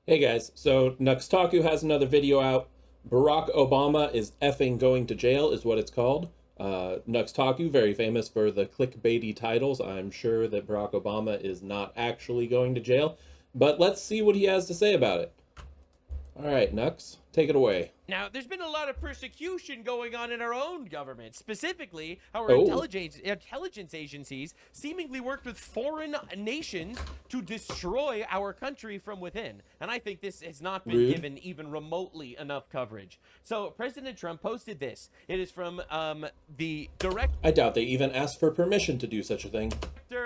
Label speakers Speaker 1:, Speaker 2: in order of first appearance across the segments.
Speaker 1: Hey guys, so Nux Taku has another video out. Barack Obama is effing going to jail, is what it's called. Nux Taku, very famous for the clickbaity titles. I'm sure that Barack Obama is not actually going to jail, but let's see what he has to say about it. All right, Nux, take it away.
Speaker 2: Now, there's been a lot of persecution going on in our own government. Specifically, our
Speaker 1: Oh,
Speaker 2: intelligence agencies seemingly worked with foreign nations to destroy our country from within. And I think this has not been
Speaker 1: rude.
Speaker 2: given even remotely enough coverage. So, President Trump posted this. It is from the director
Speaker 1: I doubt they even asked for permission to do such a thing.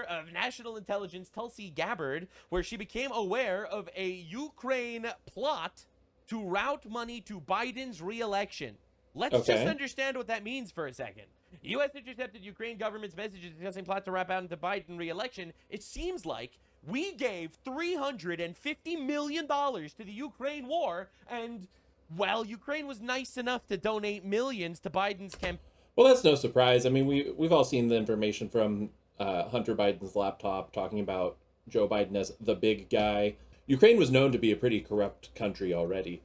Speaker 2: of National Intelligence, Tulsi Gabbard, where she became aware of a Ukraine plot to route money to Biden's re-election. Let's just
Speaker 1: Okay.
Speaker 2: understand what that means for a second. U.S. intercepted Ukraine government's messages discussing plot to route out into Biden re-election. It seems like we gave $350 million to the Ukraine war, and, well, Ukraine was nice enough to donate millions to Biden's campaign.
Speaker 1: Well, that's no surprise. I mean, we've all seen the information from Hunter Biden's laptop talking about Joe Biden as the big guy. Ukraine was known to be a pretty corrupt country already,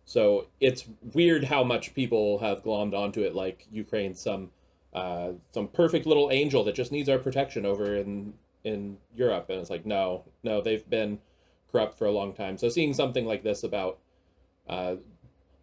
Speaker 1: so it's weird how much people have glommed onto it, like Ukraine's some perfect little angel that just needs our protection over in Europe, and it's like no, they've been corrupt for a long time. So seeing something like this about uh,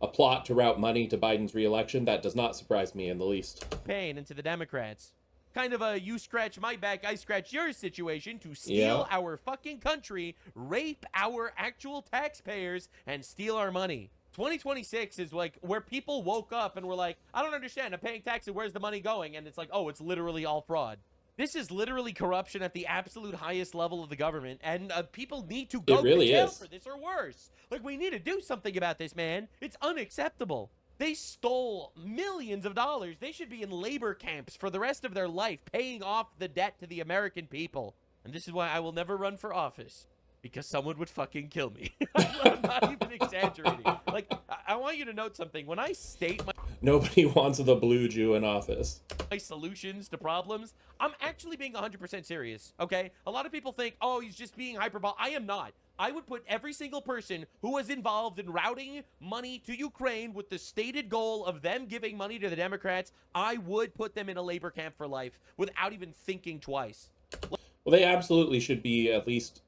Speaker 1: a plot to route money to Biden's reelection, that does not surprise me in the least.
Speaker 2: And to the Democrats. Kind of a you scratch my back, I scratch yours situation to
Speaker 1: Yeah,
Speaker 2: steal our fucking country, rape our actual taxpayers, and steal our money. 2026 is like where people woke up and were like, I don't understand. I'm paying taxes. Where's the money going? And it's like, oh, it's literally all fraud. This is literally corruption at the absolute highest level of the government, and people need to
Speaker 1: it
Speaker 2: go to
Speaker 1: really
Speaker 2: jail
Speaker 1: is.
Speaker 2: for this or worse. Like, we need to do something about this, man. It's unacceptable. They stole millions of dollars. They should be in labor camps for the rest of their life, paying off the debt to the American people. And this is why I will never run for office, because someone would fucking kill me. I'm not even exaggerating. Like, I want you to note something. When I state
Speaker 1: Nobody wants the blue Jew in office.
Speaker 2: my solutions to problems, I'm actually being 100% serious, okay? A lot of people think, oh, he's just being hyperbolic. I am not. I would put every single person who was involved in routing money to Ukraine with the stated goal of them giving money to the Democrats, I would put them in a labor camp for life without even thinking twice.
Speaker 1: Well, they absolutely should be at least.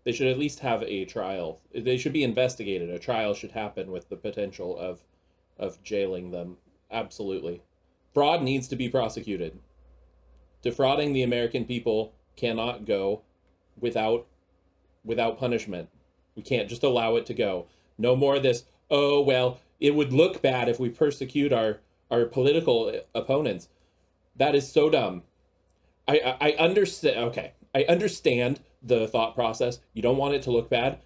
Speaker 1: They should at least have a trial. They should be investigated. A trial should happen with the potential of jailing them. Absolutely, fraud needs to be prosecuted. Defrauding the American people cannot go without punishment. We can't just allow it to go. No more of this, oh well, it would look bad if we persecute our political opponents. That is so dumb. I understand. Okay, I understand the thought process. You don't want it to look bad,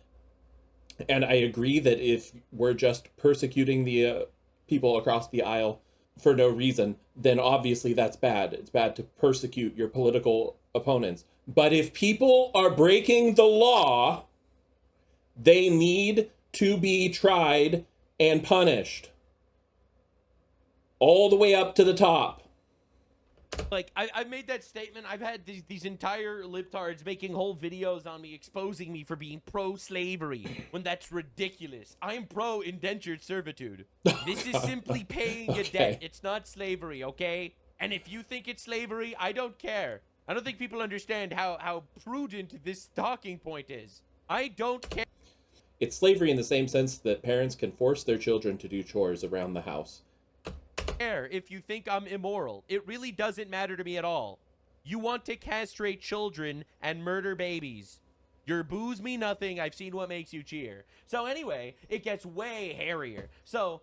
Speaker 1: and I agree that if we're just persecuting the people across the aisle for no reason, then obviously that's bad. It's bad to persecute your political opponents. But if people are breaking the law, they need to be tried and punished all the way up to the top.
Speaker 2: Like, I've made that statement. I've had these entire libtards making whole videos on me, exposing me for being pro-slavery, when that's ridiculous. I am pro-indentured servitude. This is simply paying a debt. It's not slavery, okay? And if you think it's slavery, I don't care. I don't think people understand how prudent this talking point is. I don't care.
Speaker 1: It's slavery in the same sense that parents can force their children to do chores around the house.
Speaker 2: If you think I'm immoral. It really doesn't matter to me at all. You want to castrate children and murder babies. Your boos me nothing. I've seen what makes you cheer. So anyway, it gets way hairier. So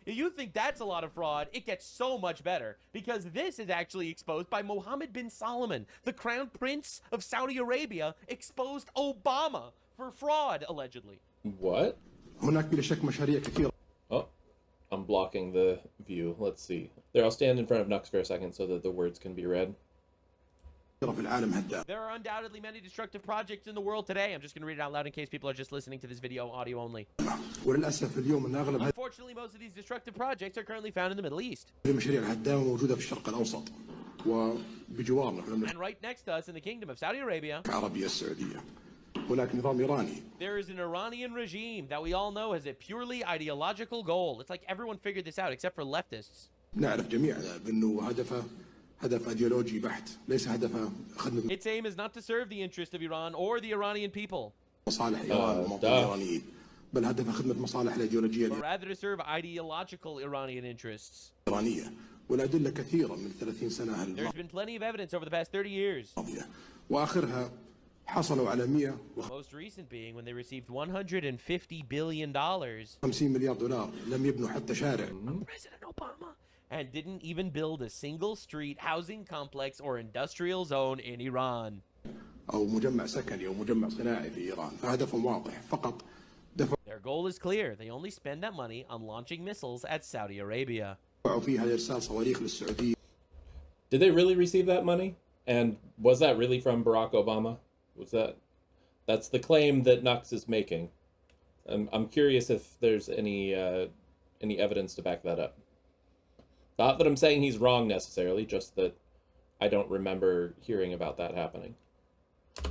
Speaker 2: you think that's a lot of fraud. It gets so much better, because this is actually exposed by Mohammed bin Salman, the crown prince of Saudi Arabia, exposed Obama for fraud, allegedly.
Speaker 1: What? Oh, I'm blocking the view. Let's see. There, I'll stand in front of Nux for a second so that the words can be read.
Speaker 2: There are undoubtedly many destructive projects in the world today. I'm just going to read it out loud in case people are just listening to this video audio only. Unfortunately, most of these destructive projects are currently found in the Middle East. And right next to us in the Kingdom of Saudi Arabia,
Speaker 3: هناك نظام إيراني.
Speaker 2: There is an Iranian regime that we all know has a purely ideological goal. It's like everyone figured this out except for leftists.
Speaker 3: نعرف جميعنا بأنه هدفه هدف أيديولوجي بحت، ليس هدفه خدمة
Speaker 2: Its aim is not to serve the interest of Iran or the Iranian people,
Speaker 3: مصالح إيران والمواطنين الإيرانيين، بل هدفه خدمة مصالح الأيديولوجية
Speaker 2: but rather to serve ideological Iranian interests.
Speaker 3: الإيرانية. والأدلة كثيرة من 30 سنة
Speaker 2: There's been plenty of evidence over the past 30 years.
Speaker 3: الماضية، وآخرها حصلوا على 150
Speaker 2: Most recent being when they received $150 billion from
Speaker 3: مليار دولار، لم يبنوا حتى شارع.
Speaker 2: President Obama and didn't even build a single street, housing complex, or industrial zone in Iran.
Speaker 3: أو مجمع سكني أو مجمع صناعي في إيران، فهدفهم واضح، فقط دفعوا
Speaker 2: Their goal is clear. They only spend that money on launching missiles at Saudi Arabia.
Speaker 3: فيها لإرسال صواريخ للسعودية.
Speaker 1: Did they really receive that money? And was that really from Barack Obama? That's the claim that Nux is making. I'm curious if there's any evidence to back that up. Not that I'm saying he's wrong necessarily, just that I don't remember hearing about that happening.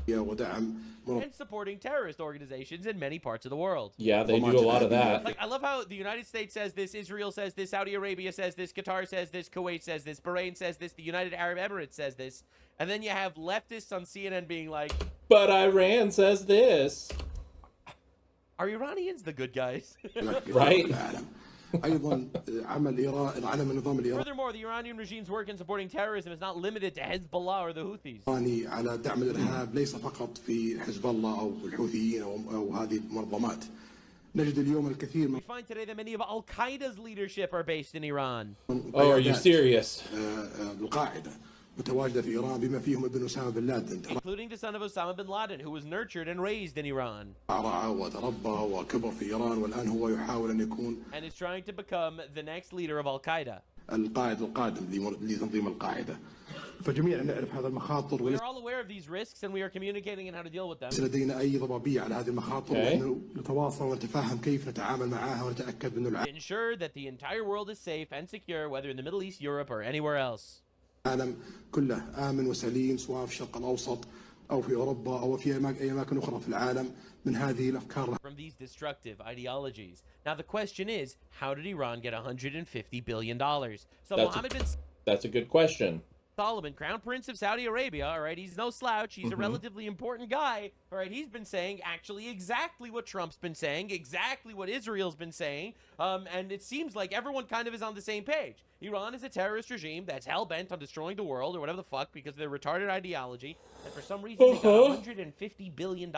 Speaker 2: And supporting terrorist organizations in many parts of the world.
Speaker 1: Yeah, they do a lot of that.
Speaker 2: Like, I love how the United States says this, Israel says this, Saudi Arabia says this, Qatar says this, Kuwait says this, Bahrain says this, the United Arab Emirates says this, and then you have leftists on CNN being like,
Speaker 1: but Iran says this.
Speaker 2: Are Iranians the good guys?
Speaker 1: Right?
Speaker 3: أيضا عمل إيران على النظام الإيراني
Speaker 2: Furthermore, the Iranian regime's work in supporting terrorism is not limited to Hezbollah or the Houthis.
Speaker 3: على دعم الإرهاب ليس فقط في حزب الله أو الحوثيين أو هذه المنظمات. نجد اليوم الكثير من
Speaker 2: We find today that many of Al-Qaeda's leadership are based in Iran.
Speaker 1: Oh, are you serious?
Speaker 3: القاعدة متواجدة في إيران بما فيهم ابن أسامة بن لادن.
Speaker 2: Including the son of Osama bin Laden, who was nurtured and raised in Iran.
Speaker 3: رعى وتربى وكبر في إيران والآن هو يحاول أن يكون
Speaker 2: And is trying to become the next leader of Al-Qaeda.
Speaker 3: القائد القادم لتنظيم القاعدة. فجميعنا نعرف هذا المخاطر
Speaker 2: We
Speaker 3: وليس
Speaker 2: are all aware of these risks and we are communicating on how to deal with them.
Speaker 3: لدينا أي ضبابية على هذه المخاطر ونحن نتواصل ونتفاهم كيف نتعامل معها ونتأكد أن
Speaker 2: Ensure that the entire world is safe and secure, whether in the Middle East, Europe, or anywhere else.
Speaker 3: العالم كله آمن وسليم سواء في الشرق الأوسط أو في أوروبا أو في أي أماكن أخرى في العالم من هذه الأفكار.
Speaker 2: From these destructive ideologies. Now the question is, how did Iran get $150 billion? So Mohammed bin
Speaker 1: That's a good question.
Speaker 2: Solomon, Crown Prince of Saudi Arabia, all right, he's no slouch. He's a relatively important guy, all right. He's been saying actually exactly what Trump's been saying, exactly what Israel's been saying, and it seems like everyone kind of is on the same page. Iran is a terrorist regime that's hell-bent on destroying the world or whatever the fuck because of their retarded ideology, and for some reason they got $150 billion.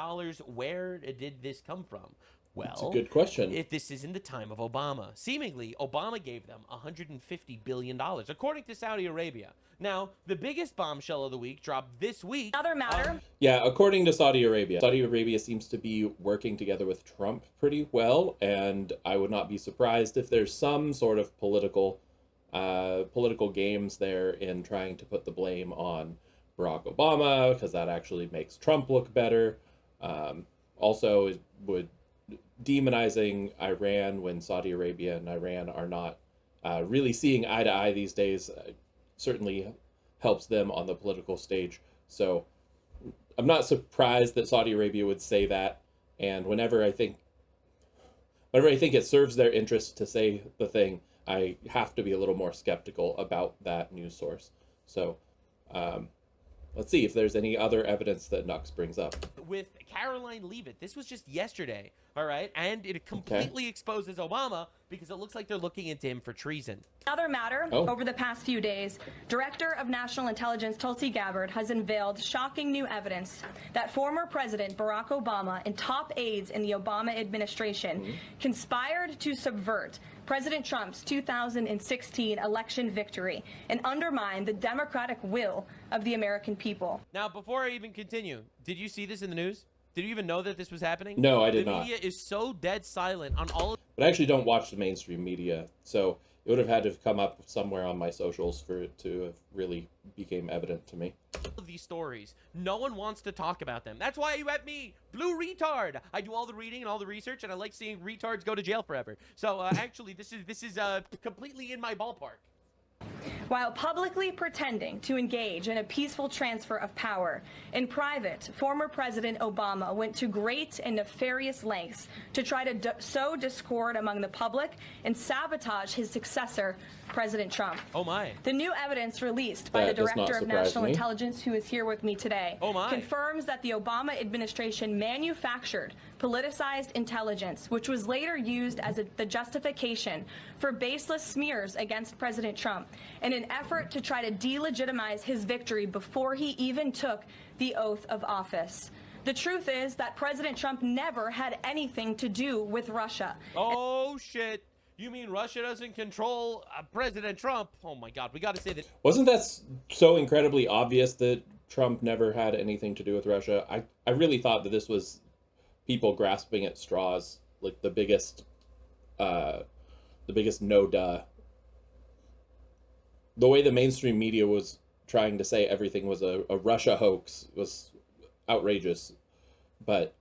Speaker 2: Where did this come from? Well,
Speaker 1: that's a good question.
Speaker 2: If this is in the time of Obama. Seemingly, Obama gave them $150 billion, according to Saudi Arabia. Now, the biggest bombshell of the week dropped this week.
Speaker 4: Another matter.
Speaker 1: Yeah, according to Saudi Arabia. Saudi Arabia seems to be working together with Trump pretty well, and I would not be surprised if there's some sort of political games there in trying to put the blame on Barack Obama, because that actually makes Trump look better. Also, it would demonizing Iran when Saudi Arabia and Iran are not really seeing eye to eye these days certainly helps them on the political stage. So I'm not surprised that Saudi Arabia would say that. And whenever I think it serves their interest to say the thing, I have to be a little more skeptical about that news source. So let's see if there's any other evidence that Nux brings up.
Speaker 2: With Caroline Leavitt, this was just yesterday, all right? And it completely exposes Obama because it looks like they're looking into him for treason.
Speaker 4: Another matter, over the past few days, Director of National Intelligence Tulsi Gabbard has unveiled shocking new evidence that former President Barack Obama and top aides in the Obama administration conspired to subvert President Trump's 2016 election victory and undermine the democratic will of the American people.
Speaker 2: Now, before I even continue, did you see this in the news? Did you even know that this was happening?
Speaker 1: No, I did not.
Speaker 2: The media is so dead silent on all of
Speaker 1: But I actually don't watch the mainstream media, so it would have had to have come up somewhere on my socials for it to have really became evident to me.
Speaker 2: these stories. No one wants to talk about them. That's why you have me, Blue Retard. I do all the reading and all the research, and I like seeing retards go to jail forever. So actually, this is completely in my ballpark.
Speaker 4: While publicly pretending to engage in a peaceful transfer of power, in private, former President Obama went to great and nefarious lengths to try to sow discord among the public and sabotage his successor, President Trump.
Speaker 2: Oh my.
Speaker 4: The new evidence released by the
Speaker 1: That does not
Speaker 4: Director of
Speaker 1: surprise
Speaker 4: National
Speaker 1: me.
Speaker 4: Intelligence, who is here with me today,
Speaker 2: Oh my.
Speaker 4: confirms that the Obama administration manufactured politicized intelligence, which was later used as the justification for baseless smears against President Trump in an effort to try to delegitimize his victory before he even took the oath of office. The truth is that President Trump never had anything to do with Russia.
Speaker 2: Oh shit. You mean Russia doesn't control President Trump? Oh my God, we got to say that.
Speaker 1: Wasn't that so incredibly obvious that Trump never had anything to do with Russia? I really thought that this was people grasping at straws, like the biggest no duh. The way the mainstream media was trying to say everything was a Russia hoax was outrageous, but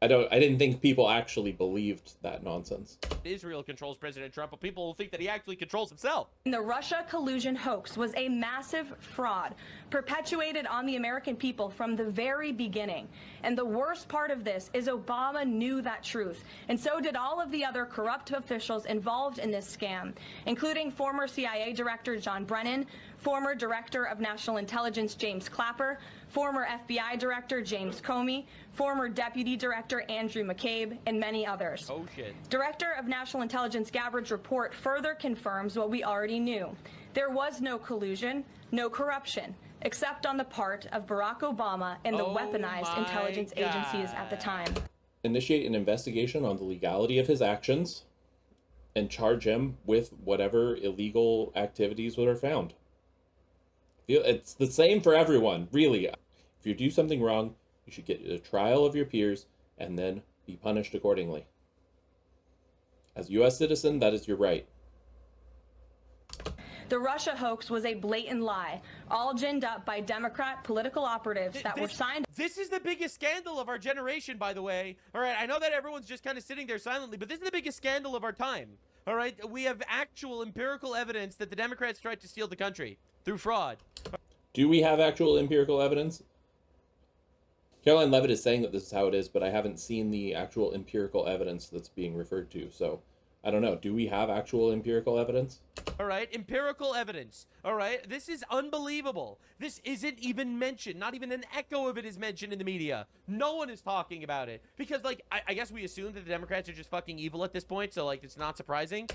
Speaker 1: I didn't think people actually believed that nonsense.
Speaker 2: Israel controls President Trump, but people will think that he actually controls himself.
Speaker 4: The Russia collusion hoax was a massive fraud perpetuated on the American people from the very beginning. And the worst part of this is Obama knew that truth, and so did all of the other corrupt officials involved in this scam, including former CIA Director John Brennan, former Director of National Intelligence James Clapper, former FBI Director James Comey, former Deputy Director Andrew McCabe, and many others.
Speaker 2: Oh shit.
Speaker 4: Director of National Intelligence Gabbard's report further confirms what we already knew. There was no collusion, no corruption, except on the part of Barack Obama and the weaponized intelligence agencies at the time.
Speaker 1: Initiate an investigation on the legality of his actions and charge him with whatever illegal activities that are found. It's the same for everyone, really. If you do something wrong, you should get a trial of your peers and then be punished accordingly. As a U.S. citizen, that is your right.
Speaker 4: The Russia hoax was a blatant lie, all ginned up by Democrat political operatives that were signed.
Speaker 2: This is the biggest scandal of our generation, by the way. All right, I know that everyone's just kind of sitting there silently, but this is the biggest scandal of our time. All right, we have actual empirical evidence that the Democrats tried to steal the country through fraud.
Speaker 1: Do we have actual empirical evidence? Caroline Levitt is saying that this is how it is, but I haven't seen the actual empirical evidence that's being referred to. So I don't know. Do we have actual empirical evidence?
Speaker 2: All right, empirical evidence. All right, this is unbelievable. This isn't even mentioned. Not even an echo of it is mentioned in the media. No one is talking about it because, like, I guess we assume that the Democrats are just fucking evil at this point. So, like, it's not surprising.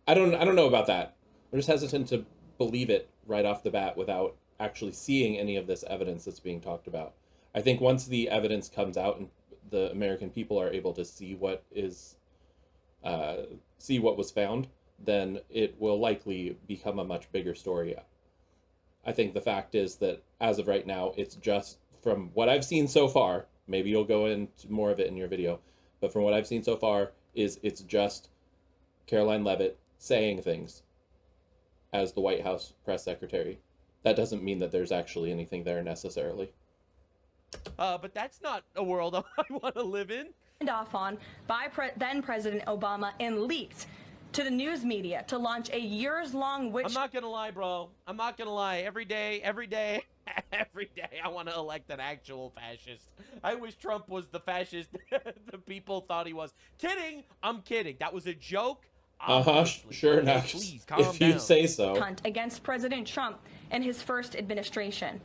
Speaker 1: I don't know about that. I'm just hesitant to believe it right off the bat without actually seeing any of this evidence that's being talked about. I think once the evidence comes out and the American people are able to see what is see what was found, then it will likely become a much bigger story. I think the fact is that as of right now, it's just from what I've seen so far, maybe you'll go into more of it in your video, but from what I've seen so far it's just Caroline Levitt saying things as the White House press secretary. That doesn't mean that there's actually anything there necessarily.
Speaker 2: But that's not a world I want to live in.
Speaker 4: Off on by then President Obama and leaked to the news media to launch a years-long witch. I'm
Speaker 2: not gonna lie, bro. I'm not gonna lie. Every day, every day, I want to elect an actual fascist. I wish Trump was the fascist the people thought he was. Kidding. I'm kidding. That was a joke.
Speaker 1: Sure enough.
Speaker 2: Please, calm
Speaker 1: if you
Speaker 2: down.
Speaker 1: say so.
Speaker 4: Against President Trump and his first administration.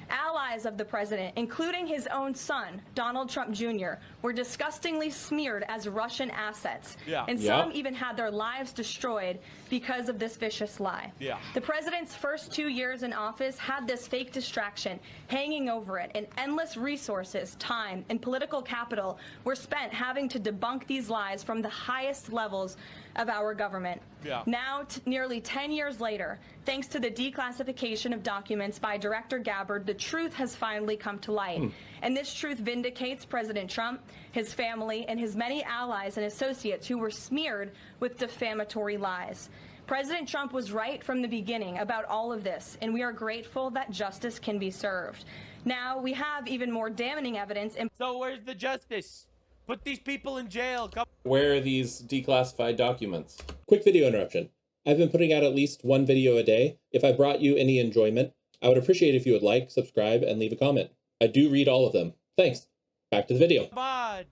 Speaker 4: Allies of the president, including his own son, Donald Trump Jr., were disgustingly smeared as Russian assets. And some even had their lives destroyed because of this vicious lie. The president's first 2 years in office had this fake distraction hanging over it, and endless resources, time, and political capital were spent having to debunk these lies from the highest levels of our government. Now, nearly 10 years later, thanks to the declassification of documents by Director Gabbard, the truth has finally come to light. And this truth vindicates President Trump, his family, and his many allies and associates who were smeared with defamatory lies. President Trump was right from the beginning about all of this, and we are grateful that justice can be served. Now, we have even more damning evidence.
Speaker 2: So where's the justice? Put these people in jail.
Speaker 1: Where are these declassified documents? Quick video interruption. I've been putting out at least one video a day. If I brought you any enjoyment, I would appreciate if you would like, subscribe, and leave a comment. I do read all of them. Thanks. Back to the video.
Speaker 2: Come on,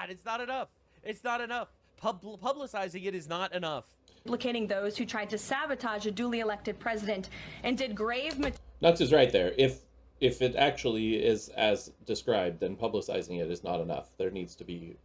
Speaker 2: it's not enough. It's not enough. Publicizing it is not enough.
Speaker 4: Implicating those who tried to sabotage a duly elected president and did grave
Speaker 1: Nux is right there. If it actually is as described, then publicizing it is not enough. There needs to be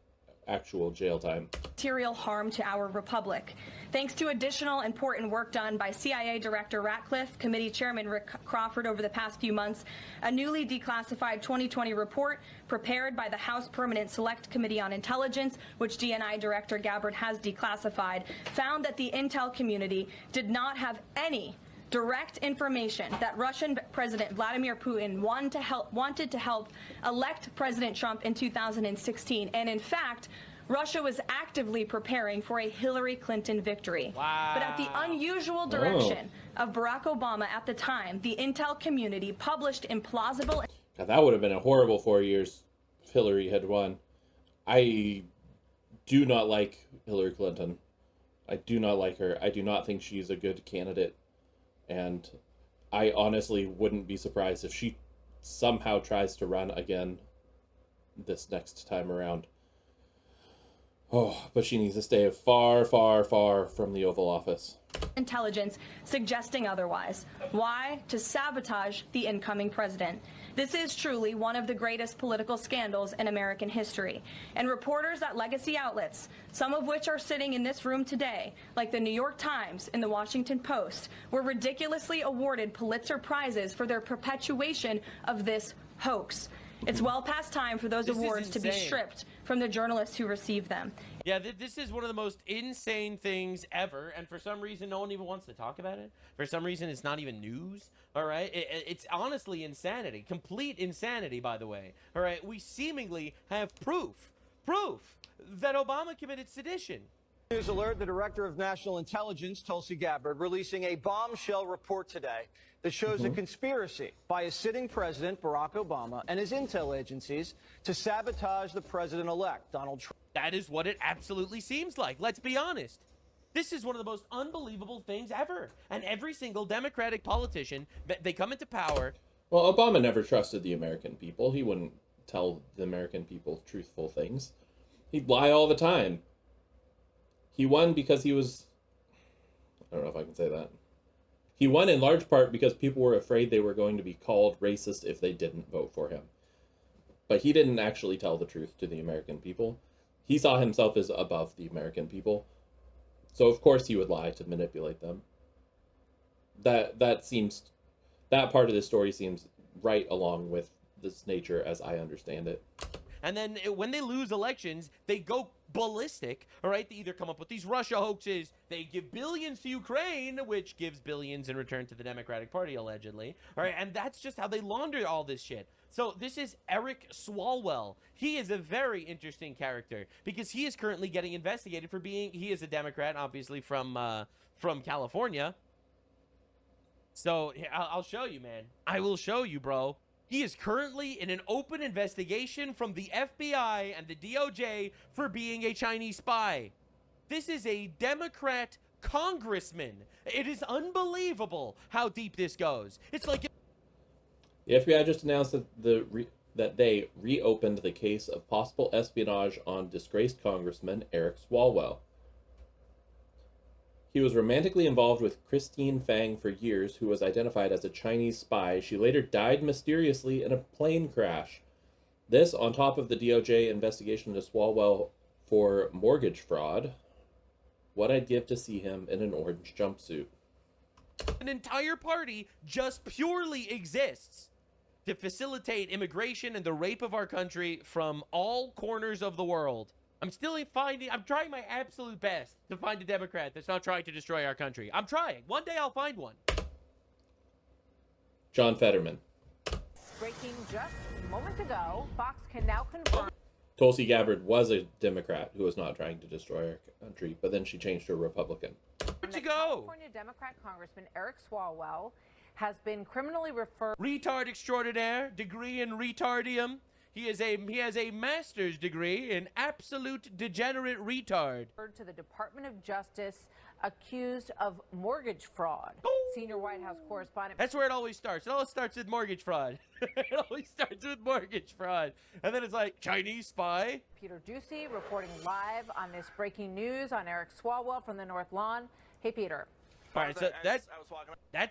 Speaker 1: actual jail time.
Speaker 4: Material harm to our republic. Thanks to additional important work done by CIA Director Ratcliffe, Committee Chairman Rick Crawford over the past few months, a newly declassified 2020 report prepared by the House Permanent Select Committee on Intelligence, which DNI Director Gabbard has declassified, found that the intel community did not have any direct information that Russian President Vladimir Putin wanted to help elect President Trump in 2016. And in fact, Russia was actively preparing for a Hillary Clinton victory.
Speaker 2: Wow.
Speaker 4: But at the unusual direction of Barack Obama at the time, the intel community published implausible...
Speaker 1: God, that would have been a horrible 4 years if Hillary had won. I do not like Hillary Clinton. I do not like her. I do not think she's a good candidate. And I honestly wouldn't be surprised if she somehow tries to run again this next time around. Oh, but she needs to stay far, far, far from the Oval Office.
Speaker 4: Intelligence suggesting otherwise. Why? To sabotage the incoming president. This is truly one of the greatest political scandals in American history. And reporters at legacy outlets, some of which are sitting in this room today, like the New York Times and the Washington Post, were ridiculously awarded Pulitzer Prizes for their perpetuation of this hoax. It's well past time for those awards to be stripped from the journalists who received them.
Speaker 2: Yeah, this is one of the most insane things ever, and for some reason, no one even wants to talk about it. For some reason, it's not even news, all right? It's honestly insanity, complete insanity, by the way, all right? We seemingly have proof that Obama committed sedition.
Speaker 5: News alert, the Director of National Intelligence, Tulsi Gabbard, releasing a bombshell report today that shows a conspiracy by a sitting president, Barack Obama, and his intel agencies to sabotage the president-elect, Donald Trump.
Speaker 2: That is what it absolutely seems like. Let's be honest. This is one of the most unbelievable things ever. And every single Democratic politician, they come into power.
Speaker 1: Well, Obama never trusted the American people. He wouldn't tell the American people truthful things. He'd lie all the time. He won because he was... I don't know if I can say that. He won in large part because people were afraid they were going to be called racist if they didn't vote for him. But he didn't actually tell the truth to the American people. He saw himself as above the American people. So of course he would lie to manipulate them. That part of the story seems right along with this nature as I understand it.
Speaker 2: And then when they lose elections, they go ballistic, all right? They either come up with these Russia hoaxes, they give billions to Ukraine, which gives billions in return to the Democratic Party, allegedly, all right? And that's just how they launder all this shit. So this is Eric Swalwell. He is a very interesting character because he is currently getting investigated for he is a Democrat, obviously, from California. So I'll show you, man. I will show you, bro. He is currently in an open investigation from the FBI and the DOJ for being a Chinese spy. This is a Democrat congressman. It is unbelievable how deep this goes. It's like...
Speaker 1: The FBI just announced that they reopened the case of possible espionage on disgraced Congressman Eric Swalwell. He was romantically involved with Christine Fang for years, who was identified as a Chinese spy. She later died mysteriously in a plane crash. This, on top of the DOJ investigation into Swalwell for mortgage fraud. What I'd give to see him in an orange jumpsuit.
Speaker 2: An entire party just purely exists to facilitate immigration and the rape of our country from all corners of the world. I'm trying my absolute best to find a Democrat that's not trying to destroy our country. I'm trying. One day I'll find one.
Speaker 1: John Fetterman.
Speaker 6: Breaking just moments ago, Fox can now confirm.
Speaker 1: Tulsi Gabbard was a Democrat who was not trying to destroy our country, but then she changed to a Republican.
Speaker 2: Where'd you go?
Speaker 6: California Democrat Congressman Eric Swalwell has been criminally referred.
Speaker 2: Retard extraordinaire, degree in retardium. He has a master's degree in absolute degenerate retard.
Speaker 6: To the Department of Justice accused of mortgage fraud. Senior White House correspondent.
Speaker 2: That's where it always starts. It always starts with mortgage fraud. It always starts with mortgage fraud. And then it's like, Chinese spy?
Speaker 6: Peter Ducey reporting live on this breaking news on Eric Swalwell from the North Lawn. Hey, Peter.
Speaker 2: All right, so that's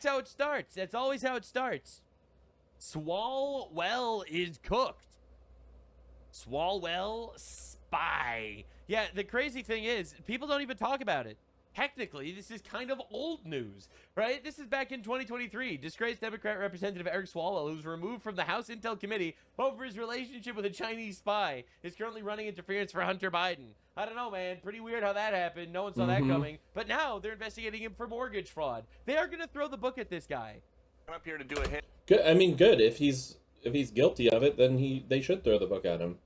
Speaker 2: how it starts. That's always how it starts. Swalwell is cooked. Swalwell spy. Yeah, the crazy thing is, people don't even talk about it. Technically, this is kind of old news, right? This is back in 2023. Disgraced Democrat Representative Eric Swalwell, who was removed from the House Intel Committee over his relationship with a Chinese spy, is currently running interference for Hunter Biden. I don't know, man. Pretty weird how that happened. No one saw that coming. But now they're investigating him for mortgage fraud. They are going to throw the book at this guy.
Speaker 7: I'm up here to do a hit.
Speaker 1: Good. I mean, good. If he's guilty of it, then they should throw the book at him.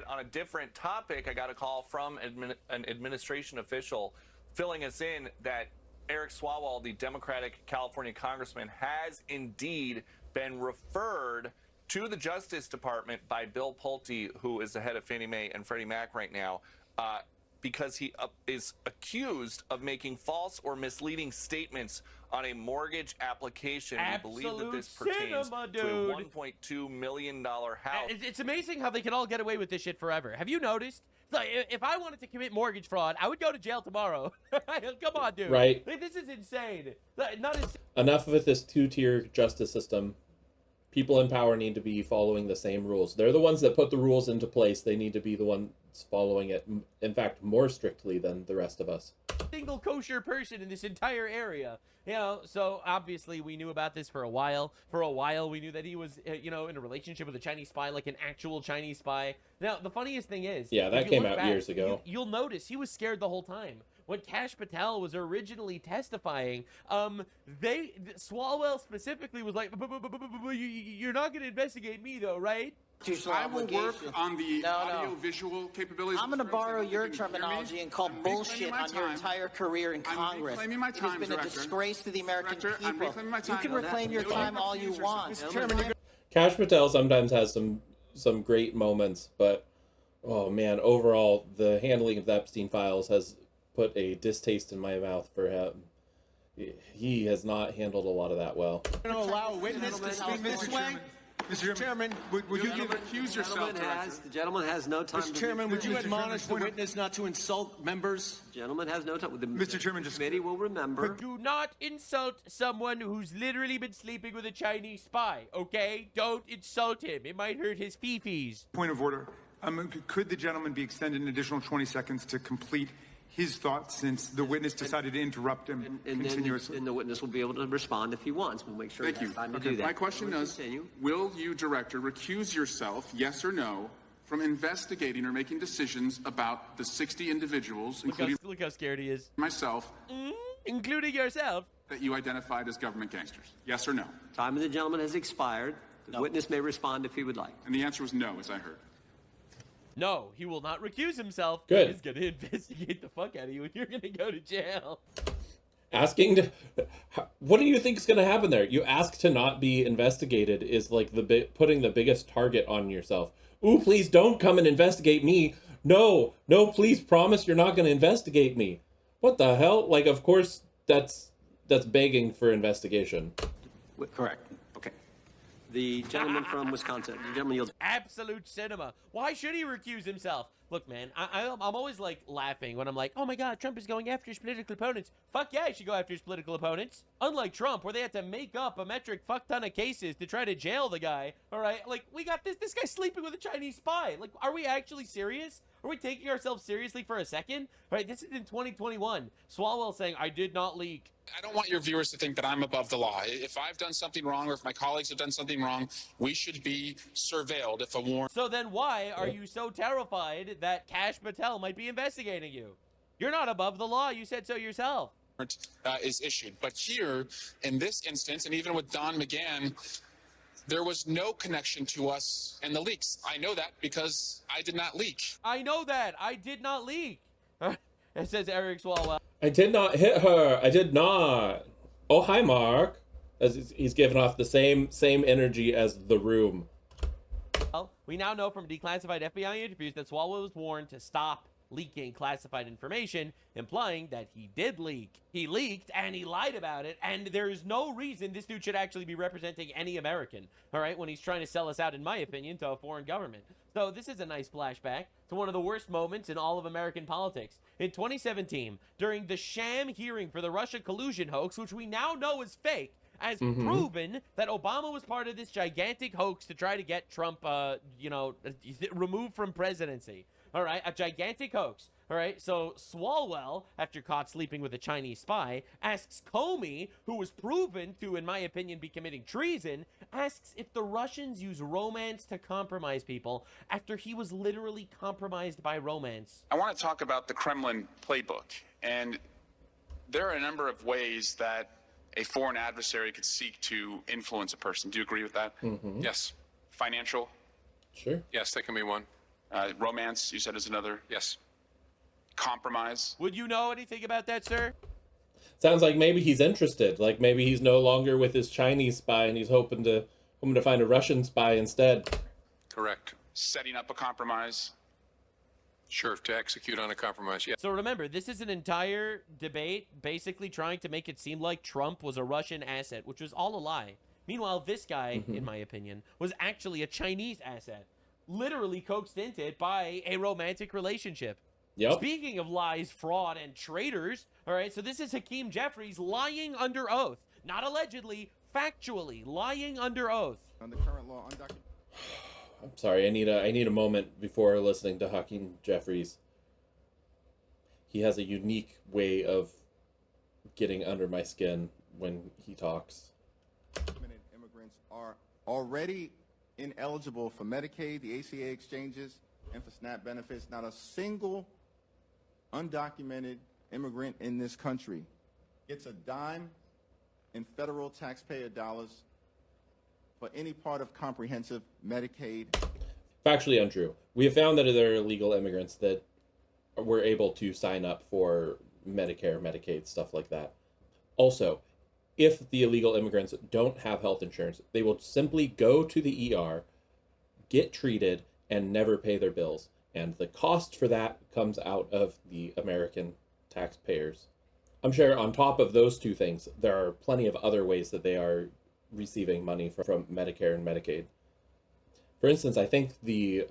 Speaker 7: On a different topic, I got a call from an administration official filling us in that Eric Swalwell, the Democratic California congressman, has indeed been referred to the Justice Department by Bill Pulte, who is the head of Fannie Mae and Freddie Mac right now, because he is accused of making false or misleading statements on a mortgage application.
Speaker 2: Absolute
Speaker 7: We believe that this pertains
Speaker 2: cinema,
Speaker 7: to a
Speaker 2: dude.
Speaker 7: $1.2 million house.
Speaker 2: It's amazing how they can all get away with this shit forever. Have you noticed? Like, if I wanted to commit mortgage fraud, I would go to jail tomorrow. Come on, dude.
Speaker 1: Right.
Speaker 2: Like, this is insane. Not as
Speaker 1: Enough with this two-tier justice system. People in power need to be following the same rules. They're the ones that put the rules into place. They need to be the ones following it, in fact, more strictly than the rest of us.
Speaker 2: single kosher person in this entire area. You know, so obviously we knew about this for a while. For a while, we knew that he was, you know, in a relationship with a Chinese spy, like an actual Chinese spy. Now, the funniest thing is...
Speaker 1: Yeah, that came out years ago.
Speaker 2: You'll notice he was scared the whole time. When Kash Patel was originally testifying, Swalwell specifically was like, "You're not going to investigate me, though, right?"
Speaker 8: I will work on the audio-visual capabilities.
Speaker 9: I'm going to borrow your terminology and call bullshit on your entire career in Congress.
Speaker 8: I'm reclaiming my time,
Speaker 9: It has been a disgrace to the American people. You can reclaim your time all you want.
Speaker 1: Kash Patel sometimes has some great moments, but oh man, overall the handling of the Epstein files has put a distaste in my mouth for him. He has not handled a lot of that well.
Speaker 10: Going to allow a witness to speak this way? Mr. Chairman, would you
Speaker 8: recuse yourself?
Speaker 10: The gentleman has no time. Mr. Chairman, would you admonish the witness not to insult members? The gentleman has no time. Mr. Chairman, the committee will remember.
Speaker 2: Do not insult someone who's literally been sleeping with a Chinese spy, okay? Don't insult him. It might hurt his fee-fees.
Speaker 8: Point of order. Could the gentleman be extended an additional 20 seconds to complete his thoughts, since the witness decided to interrupt him continuously?
Speaker 10: And the witness will be able to respond if he wants. We'll make sure he has time to do that.
Speaker 8: My question is, will you, Director, recuse yourself, yes or no, from investigating or making decisions about the 60 individuals, including
Speaker 2: Look how scared he is.
Speaker 8: myself,
Speaker 2: Including yourself.
Speaker 8: that you identified as government gangsters? Yes or no?
Speaker 10: Time of the gentleman has expired. The witness may respond if he would like.
Speaker 8: And the answer was no, as I heard.
Speaker 2: No, he will not recuse himself.
Speaker 1: Good.
Speaker 2: He's going to investigate the fuck out of you, and you're going to go to jail.
Speaker 1: What do you think is going to happen there? You ask to not be investigated is like putting the biggest target on yourself. Ooh, please don't come and investigate me. No, please promise you're not going to investigate me. What the hell? Like, of course, that's begging for investigation.
Speaker 10: Correct. Okay. The gentleman from Wisconsin. The gentleman yields.
Speaker 2: Absolute cinema. Why should he recuse himself? Look, man, I'm always, like, laughing when I'm like, oh, my God, Trump is going after his political opponents. Fuck yeah, he should go after his political opponents. Unlike Trump, where they had to make up a metric fuck ton of cases to try to jail the guy, all right? Like, we got this guy sleeping with a Chinese spy. Like, are we actually serious? Are we taking ourselves seriously for a second? All right, this is in 2021. Swalwell saying, I did not leak.
Speaker 11: I don't want your viewers to think that I'm above the law. If I've done something wrong or if my colleagues have done something wrong, we should be surveilled if a warrant...
Speaker 2: So then why are you so terrified that Kash Patel might be investigating you? You're not above the law. You said so yourself.
Speaker 11: is issued. But here, in this instance, and even with Don McGahn, there was no connection to us and the leaks. I know that because I did not leak.
Speaker 2: I know that. I did not leak. It says Eric Swalwell.
Speaker 1: I did not hit her. I did not. Oh, hi, Mark. As he's giving off the same energy as The Room.
Speaker 2: Well, we now know from declassified FBI interviews that Swalwell was warned to stop leaking classified information, implying that he did leak. He leaked and he lied about it, and there's no reason this dude should actually be representing any American, all right, when he's trying to sell us out, in my opinion, to a foreign government. So this is a nice flashback to one of the worst moments in all of American politics. In 2017, during the sham hearing for the Russia collusion hoax, which we now know is fake, has proven that Obama was part of this gigantic hoax to try to get Trump, removed from presidency. All right, a gigantic hoax. All right, so Swalwell, after caught sleeping with a Chinese spy, asks Comey, who was proven to, in my opinion, be committing treason, asks if the Russians use romance to compromise people after he was literally compromised by romance.
Speaker 11: I want to talk about the Kremlin playbook, and there are a number of ways that a foreign adversary could seek to influence a person. Do you agree with that?
Speaker 1: Yes.
Speaker 11: Financial?
Speaker 1: Sure.
Speaker 11: Yes, that can be one. Romance, you said, is another? Yes. Compromise?
Speaker 2: Would you know anything about that, sir?
Speaker 1: Sounds like maybe he's interested. Like maybe he's no longer with his Chinese spy and he's hoping to find a Russian spy instead.
Speaker 11: Correct. Setting up a compromise? Sure, to execute on a compromise, yeah.
Speaker 2: So remember, this is an entire debate basically trying to make it seem like Trump was a Russian asset, which was all a lie. Meanwhile, this guy, in my opinion, was actually a Chinese asset, literally coaxed into it by a romantic relationship.
Speaker 1: Yep.
Speaker 2: Speaking of lies, fraud, and traitors, all right, so this is Hakeem Jeffries lying under oath. Not allegedly, factually, lying under oath.
Speaker 12: On the current law, undocumented.
Speaker 1: I'm sorry, I need a moment before listening to Hakeem Jeffries. He has a unique way of getting under my skin when he talks.
Speaker 12: Immigrants are already ineligible for Medicaid, the ACA exchanges, and for SNAP benefits. Not a single undocumented immigrant in this country gets a dime in federal taxpayer dollars for any part of comprehensive Medicaid.
Speaker 1: Factually untrue. We have found that there are illegal immigrants that were able to sign up for Medicare, Medicaid, stuff like that. Also, if the illegal immigrants don't have health insurance, they will simply go to the ER, get treated, and never pay their bills. And the cost for that comes out of the American taxpayers. I'm sure on top of those two things, there are plenty of other ways that they are receiving money from Medicare and Medicaid. For instance, I think the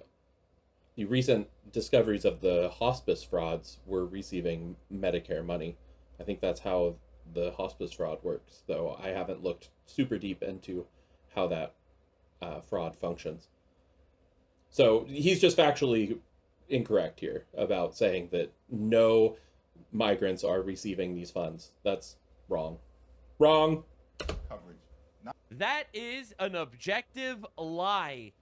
Speaker 1: recent discoveries of the hospice frauds were receiving Medicare money. I think that's how the hospice fraud works, though I haven't looked super deep into how that fraud functions. So he's just factually incorrect here about saying that no migrants are receiving these funds. That's wrong. Wrong.
Speaker 12: Coverage.
Speaker 2: That is an objective lie.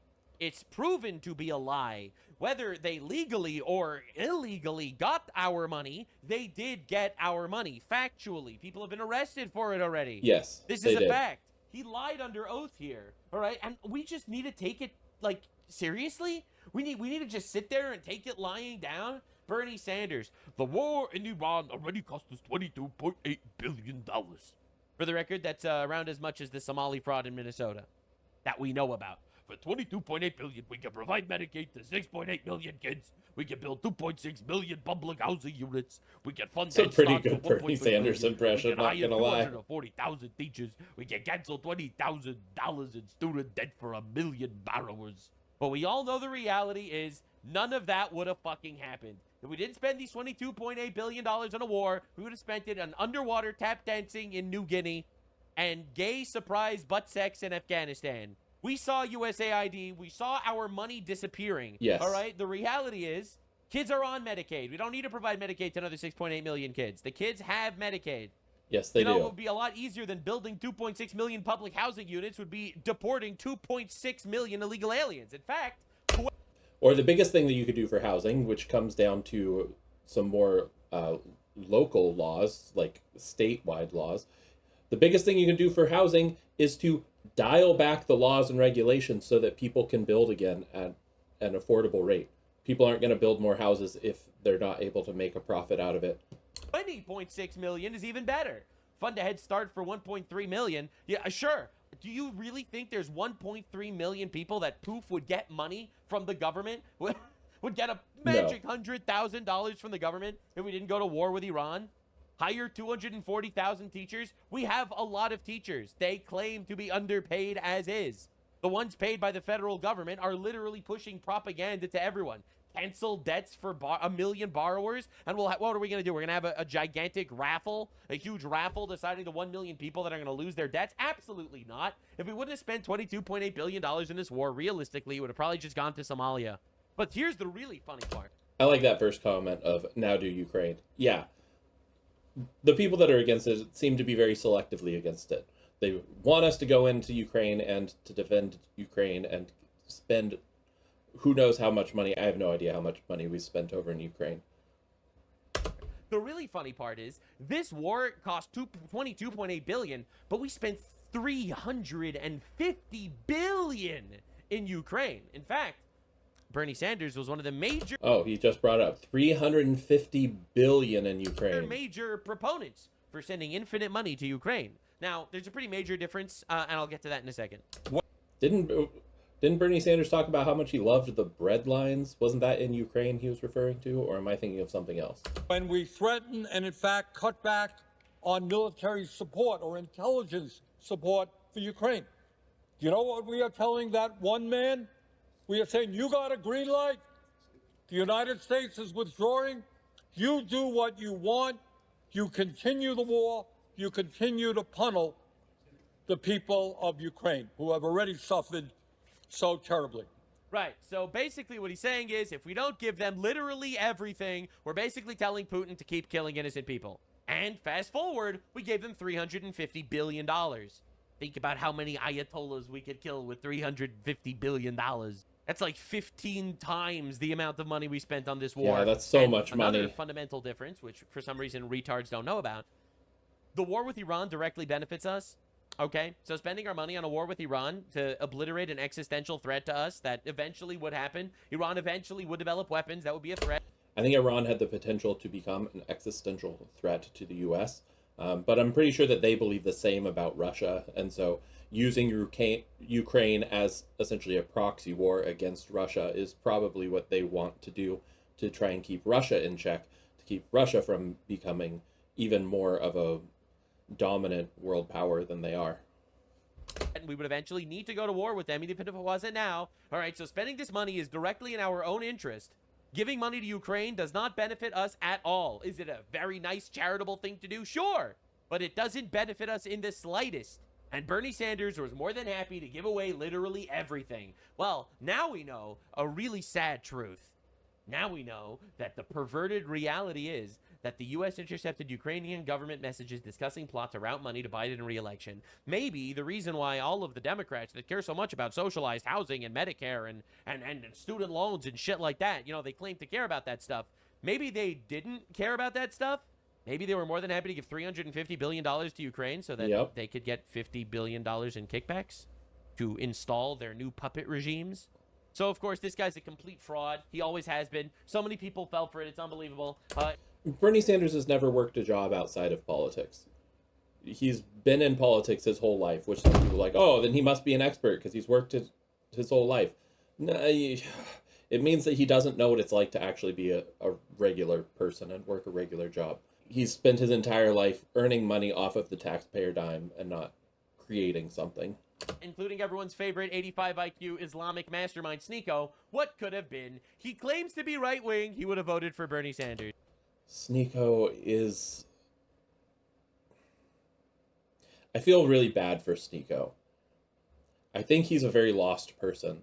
Speaker 2: It's proven to be a lie. Whether they legally or illegally got our money, they did get our money. Factually, people have been arrested for it already.
Speaker 1: Yes,
Speaker 2: this is a fact. He lied under oath here. All right, and we just need to take it like seriously. We need to just sit there and take it lying down. Bernie Sanders, the war in Iran already cost us $22.8 billion. For the record, that's around as much as the Somali fraud in Minnesota that we know about. For $22.8 billion, we can provide Medicaid to 6.8 million kids. We can build 2.6 million public housing units. We can fund
Speaker 1: It's a pretty good Bernie Sanders impression, not gonna lie.
Speaker 2: 240,000 teachers. We can cancel $20,000 in student debt for 1 million borrowers. But we all know the reality is none of that would have fucking happened. If we didn't spend these $22.8 billion on a war, we would have spent it on underwater tap dancing in New Guinea and gay surprise butt sex in Afghanistan. We saw USAID. We saw our money disappearing.
Speaker 1: Yes.
Speaker 2: All right? The reality is kids are on Medicaid. We don't need to provide Medicaid to another 6.8 million kids. The kids have Medicaid.
Speaker 1: Yes, they do.
Speaker 2: It would be a lot easier than building 2.6 million public housing units would be deporting 2.6 million illegal aliens. In fact...
Speaker 1: Or the biggest thing that you could do for housing, which comes down to some more local laws, like statewide laws. The biggest thing you can do for housing is to dial back the laws and regulations so that people can build again at an affordable rate. People aren't going to build more houses if they're not able to make a profit out of it.
Speaker 2: 20.6 million is even better. Fund a head start for 1.3 million. Yeah, sure. Do you really think there's 1.3 million people that poof would get money from the government? would get a magic $100,000 from the government if we didn't go to war with Iran? Hire 240,000 teachers? We have a lot of teachers. They claim to be underpaid as is. The ones paid by the federal government are literally pushing propaganda to everyone. Cancel debts for a million borrowers, and what are we going to do? We're going to have a gigantic raffle, a huge raffle deciding the 1 million people that are going to lose their debts? Absolutely not. If we wouldn't have spent $22.8 billion in this war, realistically, it would have probably just gone to Somalia. But here's the really funny part.
Speaker 1: I like that first comment of, now do Ukraine. Yeah. The people that are against it seem to be very selectively against it. They want us to go into Ukraine and to defend Ukraine and spend who knows how much money. I have no idea how much money we spent over in Ukraine.
Speaker 2: The really funny part is this war cost $22.8 billion, but we spent $350 billion in Ukraine. In fact, Bernie Sanders was one of the major...
Speaker 1: Oh, he just brought up $350 billion in Ukraine.
Speaker 2: ...major proponents for sending infinite money to Ukraine. Now, there's a pretty major difference, and I'll get to that in a second.
Speaker 1: Didn't Bernie Sanders talk about how much he loved the bread lines? Wasn't that in Ukraine he was referring to, or am I thinking of something else?
Speaker 13: When we threaten and, in fact, cut back on military support or intelligence support for Ukraine, do you know what we are telling that one man? We are saying, you got a green light. The United States is withdrawing. You do what you want. You continue the war. You continue to pummel the people of Ukraine who have already suffered so terribly.
Speaker 2: Right. So basically what he's saying is if we don't give them literally everything, we're basically telling Putin to keep killing innocent people. And fast forward, we gave them $350 billion. Think about how many Ayatollahs we could kill with $350 billion. That's like 15 times the amount of money we spent on this war.
Speaker 1: Yeah, that's so much money.
Speaker 2: Another fundamental difference, which for some reason retards don't know about. The war with Iran directly benefits us. Okay, so spending our money on a war with Iran to obliterate an existential threat to us that eventually would happen. Iran eventually would develop weapons. That would be a threat.
Speaker 1: I think Iran had the potential to become an existential threat to the U.S., but I'm pretty sure that they believe the same about Russia. And so using Ukraine as essentially a proxy war against Russia is probably what they want to do to try and keep Russia in check, to keep Russia from becoming even more of a dominant world power than they are.
Speaker 2: And we would eventually need to go to war with them, even if it wasn't now. All right, so spending this money is directly in our own interest. Giving money to Ukraine does not benefit us at all. Is it a very nice charitable thing to do? Sure, but it doesn't benefit us in the slightest. And Bernie Sanders was more than happy to give away literally everything. Well, now we know a really sad truth. Now we know that the perverted reality is that the U.S. intercepted Ukrainian government messages discussing plot to route money to Biden re-election. Maybe the reason why all of the Democrats that care so much about socialized housing and Medicare and student loans and shit like that, you know, they claim to care about that stuff. Maybe they didn't care about that stuff. Maybe they were more than happy to give $350 billion to Ukraine so that they could get $50 billion in kickbacks to install their new puppet regimes. So, of course, this guy's a complete fraud. He always has been. So many people fell for it. It's unbelievable.
Speaker 1: Bernie Sanders has never worked a job outside of politics. He's been in politics his whole life, which some people are like, oh, then he must be an expert because he's worked his whole life. No, it means that he doesn't know what it's like to actually be a regular person and work a regular job. He's spent his entire life earning money off of the taxpayer dime and not creating something.
Speaker 2: Including everyone's favorite 85 IQ Islamic mastermind Sneako. What could have been? He claims to be right-wing. He would have voted for Bernie Sanders.
Speaker 1: Sneako is... I feel really bad for Sneako. I think he's a very lost person.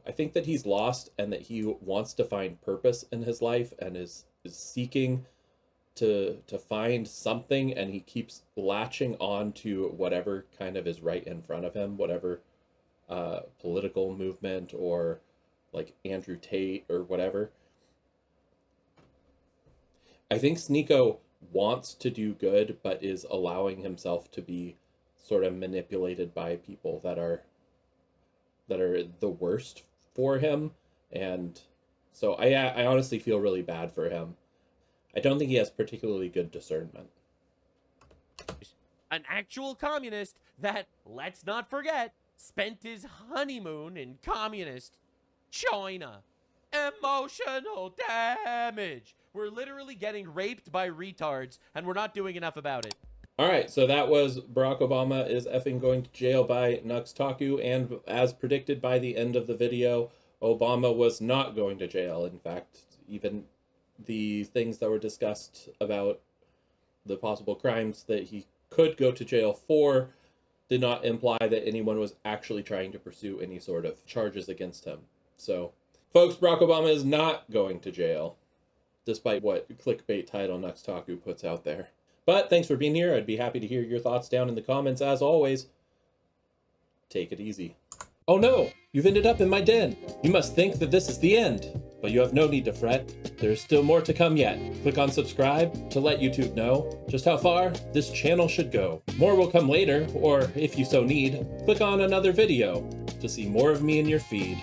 Speaker 1: I think that he's lost and that he wants to find purpose in his life and is seeking to find something, and he keeps latching on to whatever kind of is right in front of him, whatever political movement or like Andrew Tate or whatever. I think Sneako wants to do good, but is allowing himself to be sort of manipulated by people that are the worst for him. And so I honestly feel really bad for him. I don't think he has particularly good discernment.
Speaker 2: An actual communist that, let's not forget, spent his honeymoon in communist China. Emotional damage. We're literally getting raped by retards, and we're not doing enough about it.
Speaker 1: All right, so that was Barack Obama is effing going to jail by Nux Taku, and as predicted by the end of the video, Obama was not going to jail. In fact, even the things that were discussed about the possible crimes that he could go to jail for did not imply that anyone was actually trying to pursue any sort of charges against him. So, folks, Barack Obama is not going to jail, despite what clickbait title Nux Taku puts out there. But thanks for being here. I'd be happy to hear your thoughts down in the comments. As always, take it easy. Oh no, you've ended up in my den. You must think that this is the end, but you have no need to fret. There's still more to come yet. Click on subscribe to let YouTube know just how far this channel should go. More will come later, or if you so need, click on another video to see more of me in your feed.